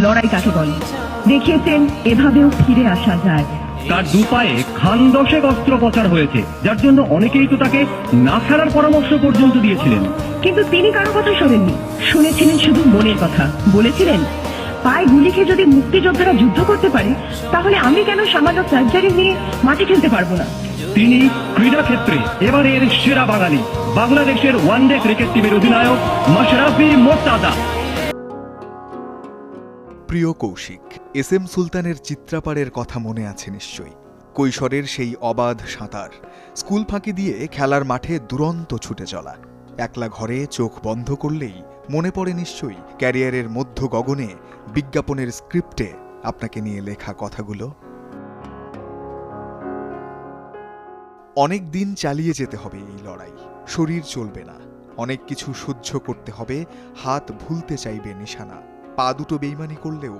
লড়াই কাকে বলে, দেখিয়েছেন এভাবেও ফিরে আসা যায়। তার দুপায়ে খানদশেক অস্ত্রোপচার হয়েছে, যার জন্য অনেকেই তো তাকে না ছাড়ার পরামর্শ পর্যন্ত দিয়েছিলেন। কিন্তু তিনি কারো কথা শোনেননি, শুনেছিলেন শুধু মনের কথা। বলেছিলেন, পায়ে গুলি খেয়ে যদি মুক্তিযোদ্ধারা যুদ্ধ করতে পারে, তাহলে আমি কেন সামান্য সার্জারি নিয়ে মাঠে খেলতে পারবো না। তিনি ক্রীড়া ক্ষেত্রে এবারের সেরা বাঙালি, বাংলাদেশের ওয়ানডে ক্রিকেট টিমের অধিনায়ক মাশরাফি মোর্তাজা। প্রিয় কৌশিক, এস এম সুলতানের চিত্রাপাড়ের কথা মনে আছে নিশ্চয়ই। কৈশোরের সেই অবাধ সাঁতার, স্কুল ফাঁকি দিয়ে খেলার মাঠে দুরন্ত ছুটে চলা, একলা ঘরে চোখ বন্ধ করলেই মনে পড়ে নিশ্চয়ই ক্যারিয়ারের মধ্য গগনে বিজ্ঞাপনের স্ক্রিপ্টে আপনাকে নিয়ে লেখা কথাগুলো। অনেক দিন চালিয়ে যেতে হবে এই লড়াই, শরীর চলবে না, অনেক কিছু সহ্য করতে হবে, হাত ভুলতে চাইবে নিশানা, পা দুটো বেইমানি করলেও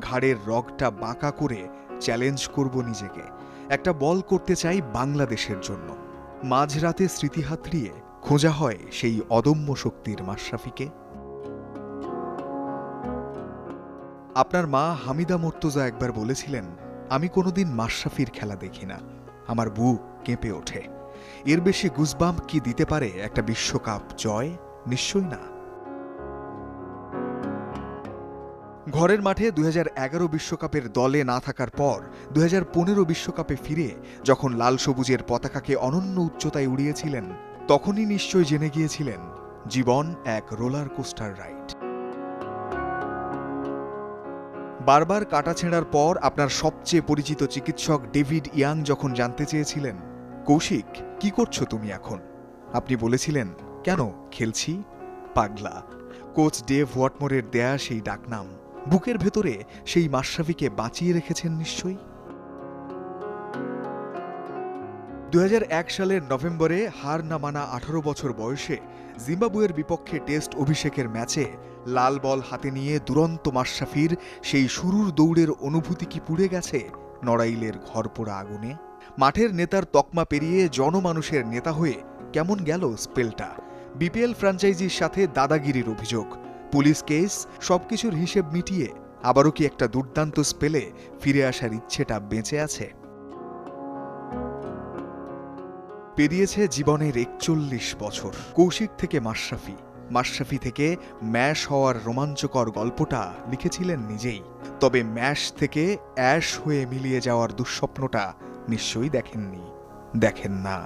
ঘাড়ের রগটা বাঁকা করে চ্যালেঞ্জ করব নিজেকে, একটা বল করতে চাই বাংলাদেশের জন্য। মাঝরাতে স্মৃতি হাতড়িয়ে খোঁজা হয় সেই অদম্য শক্তির মাশরাফিকে। আপনার মা হামিদা মোর্তজা একবার বলেছিলেন, আমি কোনোদিন মাশরাফির খেলা দেখি না, আমার বুক কেঁপে ওঠে। এর বেশি গুজবাম্প কি দিতে পারে একটা বিশ্বকাপ জয়? নিশ্চয়ই না। ঘরের মাঠে 2011 বিশ্বকাপের দলে না থাকার পর 2015 বিশ্বকাপে ফিরে যখন লাল সবুজের পতাকাকে অনন্য উচ্চতায় উড়িয়েছিলেন, তখনই নিশ্চয় জেনে গিয়েছিলেন জীবন এক রোলার কোস্টার রাইড। বারবার কাটাছেঁড়ার পর আপনার সবচেয়ে পরিচিত চিকিৎসক ডেভিড ইয়াং যখন জানতে চেয়েছিলেন, কৌশিক কি করছো তুমি এখন, আপনি বলেছিলেন, কেন খেলছি, পাগলা। কোচ ডেভ ওয়াটমোরের দেয়া সেই ডাকনাম বুকের ভেতরে সেই মাশরাফিকে বাঁচিয়ে রেখেছেন নিশ্চয়ই। 2001 সালের নভেম্বরে হার না মানা 18 বছর বয়সে জিম্বাবুয়ের বিপক্ষে টেস্ট অভিষেকের ম্যাচে লাল বল হাতে নিয়ে দুরন্ত মাশরাফির সেই শুরুর দৌড়ের অনুভূতি কি পুড়ে গেছে নড়াইলের ঘরপোড়া আগুনে? মাঠের নেতার তকমা পেরিয়ে জনমানুষের নেতা হয়ে কেমন গেল স্পেলটা? বিপিএল ফ্র্যাঞ্চাইজির সাথে দাদাগিরির অভিযোগ, পুলিশ কেস, সবকিছুর হিসেব মিটিয়ে আবারও কি একটা দুর্দান্ত স্পেলে ফিরে আসার ইচ্ছেটা বেঁচে আছে? পেরিয়েছে জীবনের 41 বছর। কৌশিক থেকে মাশরাফি, মাশরাফি থেকে ম্যাশ হওয়ার রোমাঞ্চকর গল্পটা লিখেছিলেন নিজেই। তবে ম্যাশ থেকে অ্যাশ হয়ে মিলিয়ে যাওয়ার দুঃস্বপ্নটা নিশ্চয়ই দেখেননি, দেখেন না।